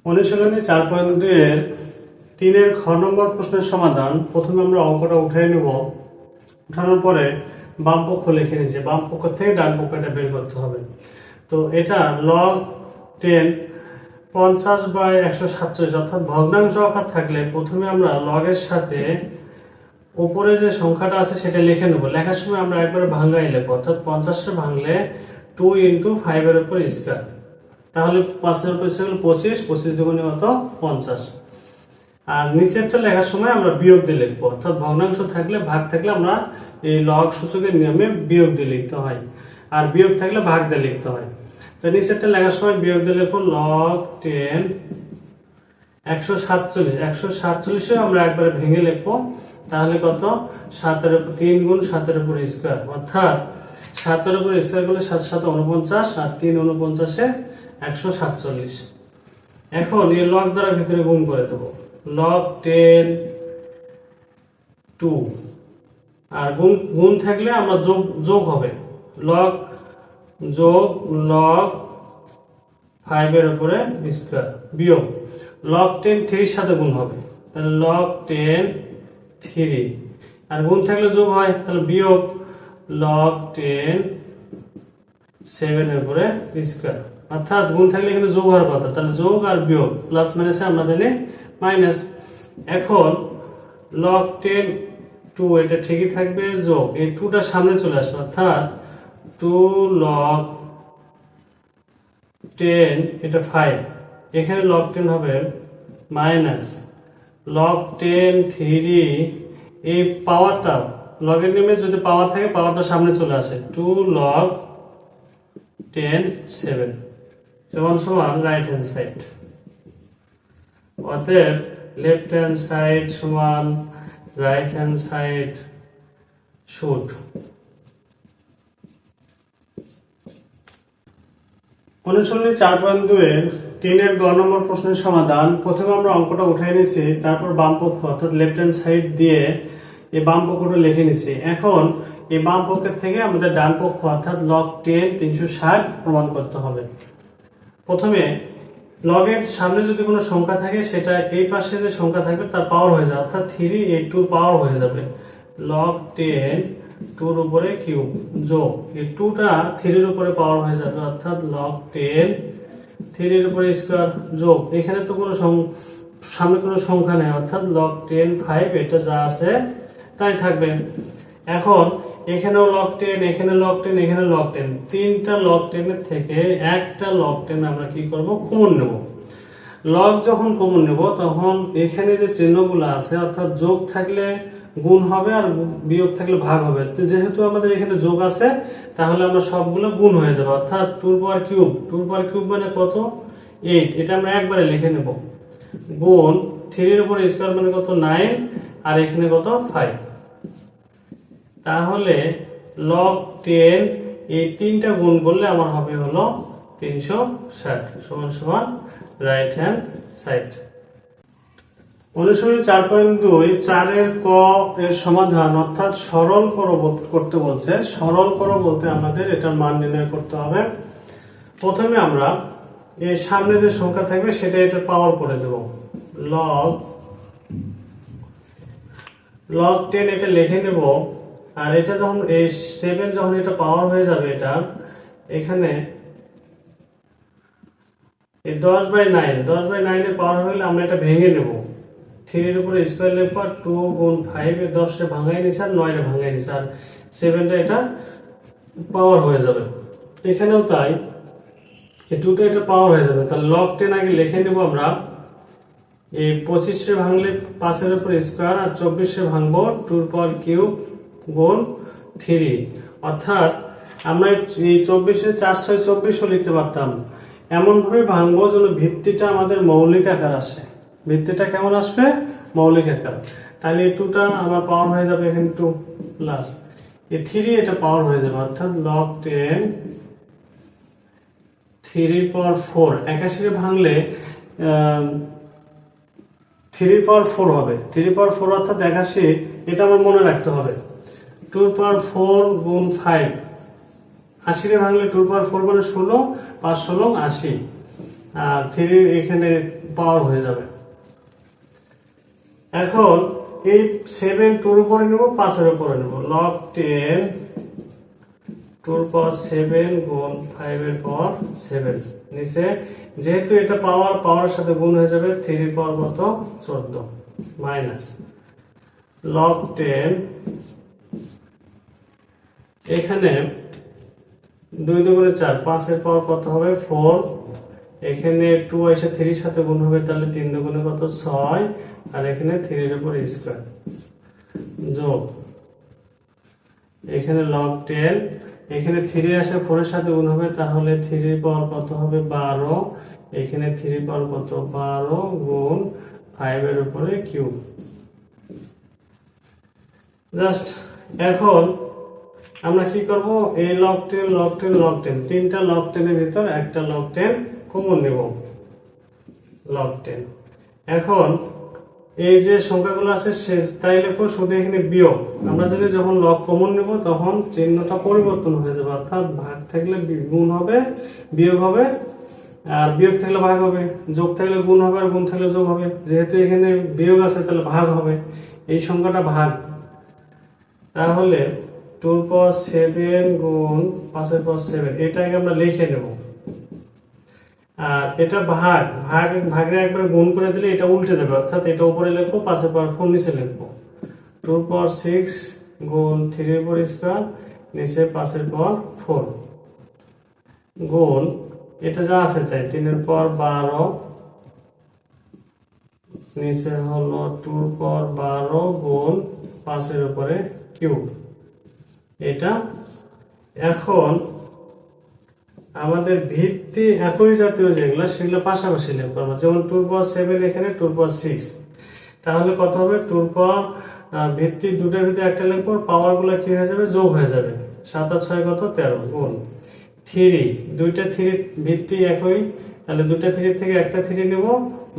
অনুশীলনী 4.2 এর 3 এর খ নম্বর প্রশ্নের সমাধান। প্রথমে আমরা অঙ্কটা উঠিয়ে নেব। উঠানোর পরে বাম পক্ষ লিখে নিয়েছি, বাম পক্ষ থেকে ডান পক্ষটা বের করতে হবে। তো এটা log 10 50/147, অর্থাৎ ভগ্নাংশ আকার থাকলে প্রথমে আমরা log এর সাথে উপরে যে সংখ্যাটা আছে সেটা লিখে নেব। লেখার সময় আমরা একবারে ভাঙাই লিখব, অর্থাৎ 50 ভাঙলে 2 × 5 এর উপর স্কয়ার, তাহলে 5 এর উপর স্কয়ার 25, 25 দুগুণে কত 50। আর নিচেরটা লেখার সময় আমরা বিয়োগ দিয়ে লিখবো, অর্থাৎ ভগ্নাংশ থাকলে ভাগ থাকলে আমরা এই লগ সূচকের নিয়মে বিয়োগ দিয়ে লিখতে হয়, আর বিয়োগ থাকলে ভাগ দিয়ে লিখতে হয়। তো নিচেরটা লেখার সময় বিয়োগ দিয়ে লিখবো log 10 147, 147 আমরা একবারে ভেঙে লিখবো, তাহলে কত 7 এর উপর 3 × 7 এর উপর স্কয়ার, অর্থাৎ 7 এর উপর স্কয়ার করলে 7 7 49 আর 3 49 এ 147। এখন এই লগ দ্বারা ভিতরে গুণ করে দেব, log 10 2, আর গুণ থাকলে আমরা যোগ হবে, log যোগ log 5 এর উপরে স্কয়ার বিয়োগ log 10 3 এর সাথে গুণ হবে, তাহলে log 10 3, আর গুণ থাকলে যোগ হয়, তাহলে বিয়োগ log 10 7 এর উপরে স্কয়ার, অর্থাৎ গুণ থাকলে এখানে যোগ হওয়ার কথা, তাহলে যোগ আর বিয়োগ প্লাস মাইনাসে আমরা জানি মাইনাস। এখন log 10 2 এটা ঠিকই থাকবে, যোগ এই 2টা সামনে চলে আসবে, অর্থাৎ 2 log 10 এটা 5, এখানে log 10 হবে মাইনাস log 10 3, এই পাওয়ারটা লগের নিয়মে যদি পাওয়ার থাকে পাওয়ারটা সামনে চলে আসে, 2 log 10 7 সমান সমান রাইট হ্যান্ড সাইড, অতএব লেফট হ্যান্ড সাইড সমান রাইট হ্যান্ড সাইড শুড। অনুশীলনী 4.2 এর 3 এর গ নম্বর প্রশ্নের সমাধান। প্রথমে আমরা অঙ্কটা উঠাই নিছি, তারপর বাম পক্ষ অর্থাৎ লেফট হ্যান্ড সাইড দিয়ে এই বাম পক্ষটা লিখে নিছি। এখন এই বাম পক্ষের থেকে আমাদের ডান পক্ষ অর্থাৎ log 10 360 প্রমাণ করতে হবে। প্রথমে লগের সামনে যদি কোনো সংখ্যা থাকে সেটা এই পাশে যে সংখ্যা থাকবে তার পাওয়ার হয়ে যাবে, অর্থাৎ 3 এই 2 পাওয়ার হয়ে যাবে, log 10 2 এর উপরে কিউব যোগ এই 2টা 3 এর উপরে পাওয়ার হয়ে যাবে, অর্থাৎ log 10 3 এর উপরে স্কয়ার যোগ এখানে তো কোনো সামনে কোনো সংখ্যা নেই, অর্থাৎ log 10 5 এটা যা আছে তাই থাকবে। এখন এখানেও log 10, এখানে log 10, এখানে log 10, তিনটা log 10 এর থেকে একটা log 10 আমরা কি করব কমন নেব। log যখন কমন নেব তখন এখানে যে চিহ্নগুলো আছে অর্থাৎ যোগ থাকলে গুণ হবে আর বিয়োগ থাকলে ভাগ হবে, তো যেহেতু আমাদের এখানে যোগ আছে তাহলে আমরা সবগুলো গুণ হয়ে যাবে, অর্থাৎ 2 এর পাওয়ার কিউব, 2 এর পাওয়ার কিউব মানে কত 8, এটা আমরা একবারে লিখে নেব, গুণ 3 এর উপর স্কয়ার মানে কত 9, আর এখানে কত 5, তাহলে log 10 এই তিনটা গুণ করলে আমার হবে হলো 360 সমান সমান রাইট হ্যান্ড সাইড। অনুশীলনী 4.2 4 এর ক এর সমাধান, অর্থাৎ সরল করতে বলছে। সরল করো বলতে আমাদের এটার মান নির্ণয় করতে হবে। প্রথমে আমরা এর সামনে যে সংখ্যা থাকবে সেটা এটা পাওয়ার করে দেব, log 10 এটা লিখে নেব, আর এটা যখন এই 7 যখন এটা পাওয়ার হয়ে যাবে, এটা এখানে এই 10/9 এর পাওয়ার হলে আমরা এটা ভেঙে নেব, 3 এর উপরে স্কয়ার লিখব, 2 × 5 এর 10 এ ভাঙাই নিছি আর 9 এ ভাঙাই নিছি, আর 7টা এটা পাওয়ার হয়ে যাবে, এখানেও তাই এই 2টা এটা পাওয়ার হয়ে যাবে, তাহলে log 10 আগে লিখে নেব আমরা, এই 25 এ ভাঙলে 5 এর উপর স্কয়ার আর 24 এ ভাঙবো 2 এর পাওয়ার কিউব গুণ 3, অর্থাৎ আমরা এই 24 এ 4 6 24 লিখতে পারতাম, এমন ভাবে ভাঙবো যেন ভিত্তিটা আমাদের মৌলিক আকার আসে। ভিত্তিটা কেমন আসবে মৌলিক আকার, তাহলে এই 2টা আমার পাওয়ার হয়ে যাবে এখানে 2 প্লাস এই 3 এটা পাওয়ার হয়ে যাবে, অর্থাৎ log 10 3 এর পাওয়ার 4, 81 এ ভাঙলে 3 এর পাওয়ার 4 হবে, 3 এর পাওয়ার 4 অর্থাৎ 81, এটা আমার মনে রাখতে হবে, 2 এর পাওয়ার 4 গুণ 5, 80 এ ভাঙলে 2 এর পাওয়ার 4 মানে 16, 5 16 80, আর 3 এখানে পাওয়ার হয়ে যাবে। এখন এই 7 2 এর উপরে নেব, 5 এর উপরে নেব, log 10 2 এর পাওয়ার 7 গুণ 5 এর পাওয়ার 7 নিচে, যেহেতু এটা পাওয়ারের সাথে গুণ হয়ে যাবে, 3 এর পাওয়ার কত 14 মাইনাস log 10 এখানে 2 দুগুণে 4, 5 এর পাওয়ার কত হবে 4, এখানে 2 এসে 3 এর সাথে গুণ হবে, তাহলে 3 দুগুণে কত 6, আর এখানে 3 এর উপর স্কয়ার যোগ এখানে log 10, এখানে 3 আসে 4 এর সাথে গুণ হবে, তাহলে 3 এর পাওয়ার কত হবে 12, এখানে 3 এর পাওয়ার কত 12 গুণ 5 এর উপরে কিউব। জাস্ট এখন আমরা কি করব, এই log 10 log 10 log 10 তিনটা log 10 এর ভিতর একটা log 10 কমন নেব, log 10। এখন এই যে সংখ্যাগুলো আছে তাই লিখো, শুধু এখানে বিয়োগ। আমরা জানি যখন লগ কমন নেব তখন চিহ্নটা পরিবর্তন হয়ে যাবে, অর্থাৎ ভাগ থাকলে গুণ হবে, বিয়োগ হবে, আর বিয়োগ থাকলে ভাগ হবে, যোগ থাকলে গুণ হবে, আর গুণ থাকলে যোগ হবে। যেহেতু এখানে বিয়োগ আছে তাহলে ভাগ হবে, এই সংখ্যাটা ভাগ, তাহলে 2 এর পাওয়ার 7 গুণ 5 এর পাওয়ার 7 এটাকে আমরা লিখে নেব। আর এটা ভাগের একবার গুণ করে দিলে এটা উল্টে যাবে, অর্থাৎ এটা উপরে লিখবো, 5 এর পাওয়ার 4 নিচে লিখবো, 2 এর পাওয়ার 6 গুণ 3 এর উপর স্কয়ার নিচে 5 এর পাওয়ার 4 গুণ এটা যা আছে তাই 3 এর পাওয়ার 12 নিচে হলো 2 এর পাওয়ার 12 গুণ 5 এর উপরে কিউব। এটা এখন আমাদের ভিত্তি একই জাতীয় যেগুলো সেগুলো পাশাপাশি লিখতে হবে, যেমন 2 এর পাওয়ার 7 এখানে 2 এর পাওয়ার 6, তাহলে কত হবে 2 এর পাওয়ার ভিত্তি দুটার ভিতরে একটা লিখবো, পাওয়ার গুলো কি হয়ে যাবে যোগ হয়ে যাবে, 7 আর 6 কত 13 গুণ 3, দুইটা 3 ভিত্তি একই, তাহলে দুইটা 3 থেকে একটা 3 নেব,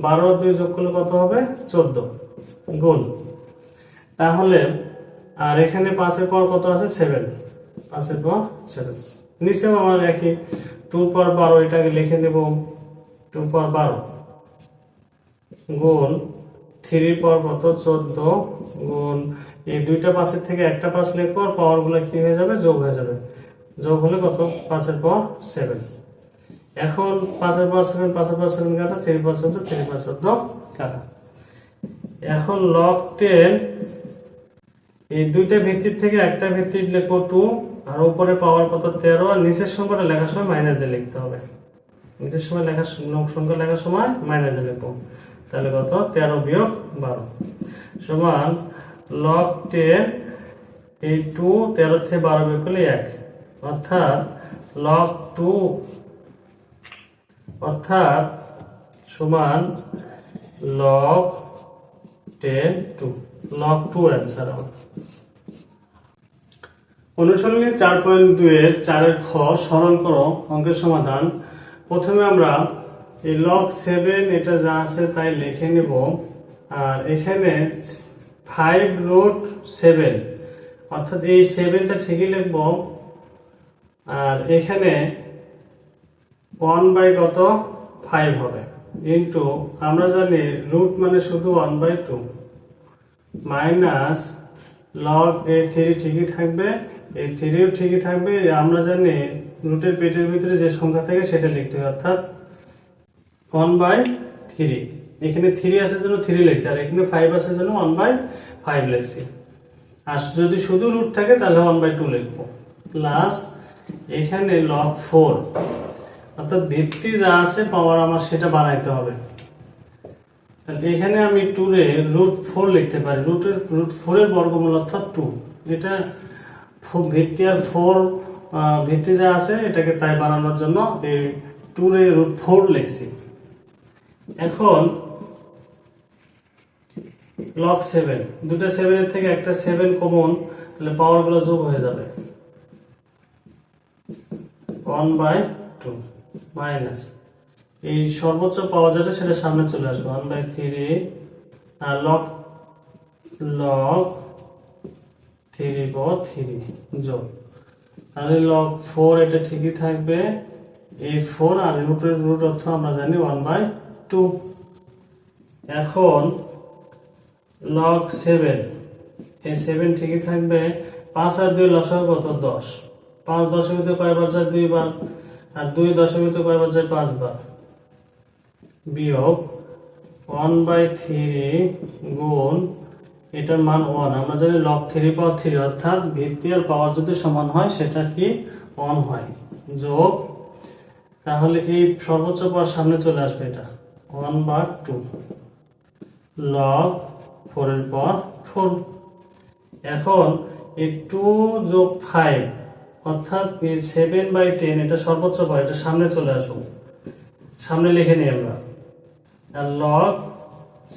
12 আর 2 যোগ করলে কত হবে 14 গুণ, তাহলে আর এখানে 5 এর পাওয়ার কত আছে 7, 5 এর পাওয়ার 7 নিচেও আমার একই 2 পাওয়ার 12 এটাকে লিখে নেব, 2 পাওয়ার 12 গুণ 3 পাওয়ার কত 14 গুণ এই দুইটা 5 এর থেকে একটা 5 লিখবো, আর পাওয়ার গুলো কি হয়ে যাবে যোগ হয়ে যাবে, যোগ হলে কত 5 এর পাওয়ার 7। এখন 5 এর পাওয়ার 7 5 এর পাওয়ার 7 কাটা, 3 পাওয়ার 14 3 পাওয়ার 14 কাটা। এখন log 10 এই দুইটা ভিত্তির থেকে একটা ভিত্তি লিখবো 2, আর উপরে পাওয়ার কত 13, আর নিচের সংখ্যাটা লেখার সময় মাইনাস দিয়ে লিখতে হবে, নিচের সময় সংখ্যা লেখার সময় মাইনাস দিয়ে লিখবো, তাহলে কত 13 বিয়োগ 12 সমান log 10 এই 2 13 থেকে 12 বিয়োগ করলে 1, অর্থাৎ log 2 অর্থাৎ সমান log 10 2, log 2 অ্যান্সার হবে। অনুশীলনী 4.2 এর 4 এর খ সরল করো অঙ্কের সমাধান। প্রথমে আমরা এই log 7 এটা যা আছে তাই লিখে নেব, আর এখানে 5√7 অর্থাৎ এই 7টা ঠিকই লিখব, আর এখানে 1 বাই কত 5 হবে, ইন্টু আমরা জানি রুট মানে শুধু 1/2 মাইনাস log এই 3 ঠিকই থাকবে, এই 3ও ঠিকই থাকবে, আমরা জানি রুটের পেটের ভিতরে যে সংখ্যা থাকে সেটা লিখতে হবে, অর্থাৎ 1/3, এখানে 3 আছে জন্য 3 লিখছি, আর এখানে 5 আছে জন্য 1/5 লিখছি, আর যদি শুধু রুট থাকে তাহলে 1/2 লিখবো, প্লাস এখানে log 4 অর্থাৎ ভিত্তি যা আছে পাওয়ার আমার সেটা বানাইতে হবে, তাহলে এখানে আমি 2 এর √4 লিখতে পারি, √4 এর বর্গমূল অর্থাৎ 2, এটা ভিত্তি আর 4 ভিত্তি যা আছে এটাকে তাই বানানোর জন্য এই 2 এর √4 লিখছি। এখন log 7 দুটো 7 এর থেকে একটা 7 কমন, তাহলে পাওয়ার গুলো যোগ হয়ে যাবে, 1/2 মাইনাস এই সর্বোচ্চ পাওয়া যেটা সেটা সামনে চলে আসবে 1/3, আর log 3/3 যোগ, তাহলে log 4 এটা ঠিকই থাকবে, এই 4 আর রুটের রুট অর্থ আমরা জানি 1/2। এখন log 7, এই 7 ঠিকই থাকবে। 5 আর 2 লসাগু কত? 10। 5 10-এর ভিতরে কয়বার যায়? 2 বার। আর 2 10-এর ভিতরে কয়বার যায়? 5 বার। বিয়োগ 1/3 গুণ এটার মান 1। আমরা জানি log 3 পাওয়ার 3, অর্থাৎ ভিত্তি আর পাওয়ার যদি সমান হয় সেটা কি 1 হয়। যোগ, তাহলে এই সর্বোচ্চ পাওয়ার সামনে চলে আসবে, এটা 1/2 log 4 এর পর 4। এখন এই 2 যোগ 5 অর্থাৎ 7/10, এটা সর্বোচ্চ পাওয়ার, এটা সামনে চলে আসুক, সামনে লিখে নিই আমরা। আর log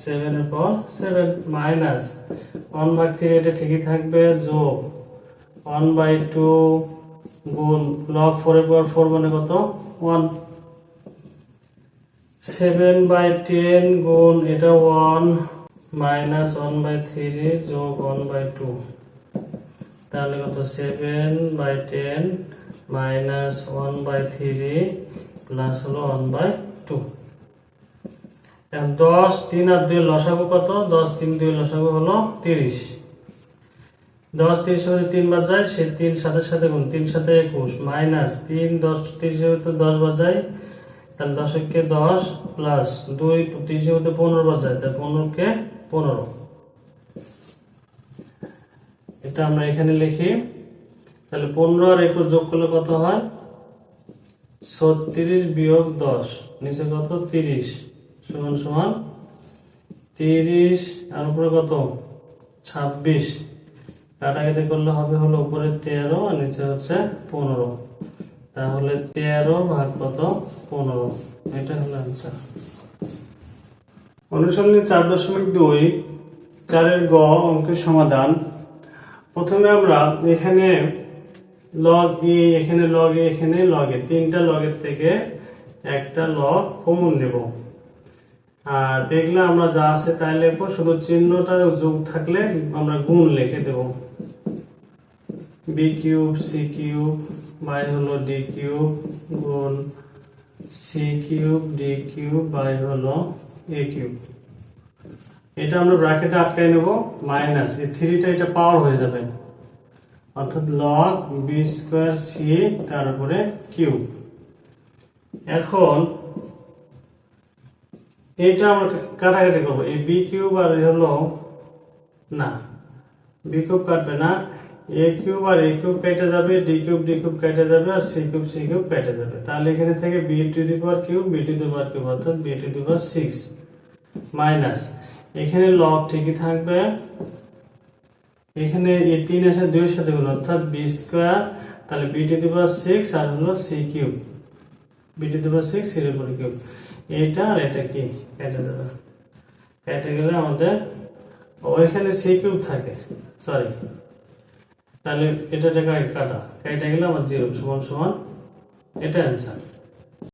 7 এর পর 7 মাইনাস 1/3, এটা ঠিকই থাকবে, যোগ 1/2 গুণ log 4 এর পর 4 মানে কত? 1। 7/10 গুণ এটা 1 মাইনাস 1/3 যোগ 1/2, তাহলে কত? 7/10 মাইনাস 1/3 প্লাস হলো 1/2। 10 3 আর 2 লসাগু কত? 10 3 2 লসাগু হলো 30। 10 30 এর 3 বার যায়, সে 3 সাথে সাথে গুণ, 3 সাথে 21 মাইনাস 3 10 30 এর 10 বার যায়, তাহলে 10 কে 10 প্লাস 2 30 এর 15 বার যায়, তাহলে 15 কে 15। এটা আমরা এখানে লিখি। তাহলে 15 আর 21 যোগ করলে কত হয়? 36 বিয়োগ 10, নিচে কত? 30 সমান সমান 30 আর উপরে কত? 26। কাটাকাটি করলে হবে হলো উপরে 13 আর নিচে হচ্ছে 15। তাহলে 13 ভাগ কত? 15। এটা হলো आंसर। অনুশীলনী 4.2 4 এর গ অঙ্কের সমাধান। প্রথমে আমরা এখানে log e, এখানে log e, এখানে log e, তিনটা log এর থেকে একটা log কমন নেব। আর দেখলে আমরা যা আছে তাই লিখবো, শুধু চিহ্নটা যোগ থাকলে আমরা গুণ লিখে দেব। b cube c cube by হলো d কিউব গুণ c cube d cube by হলো a কিউব। এটা আমরা ব্র্যাকেটে আটকাই নেব, মাইনাস এই 3টা এটা পাওয়ার হয়ে যাবে, অর্থাৎ log b স্কয়ার c তার উপরে কিউব। এখন এটা আমরা কাটাকাটি করব, এই b কিউব আর হলো না, b কিউব কাটবে না, a কিউব আর a কিউব কেটে যাবে, d কিউব d কিউব কেটে যাবে, আর c কিউব কেটে যাবে। তাহলে এখানে থেকে b to the power cube, b to the power cube, অর্থাৎ b to the power 6 minus এখানে log ঠিকই থাকবে, এখানে এই 3 এসে 2 এর সাথে গুণ, অর্থাৎ b স্কয়ার, তাহলে b টু দি পাওয়ার 6 আর হলো c cube, b to the power 6 এর উপরে কিউব। এটা আর এটা কি কেটে যাবে, কেটে গেলে আমাদের ওইখানে c কিউব থাকে, সরি, তাহলে এটা কাটা কেটে গেলে আমার 0 সমান সমান, এটা आंसर।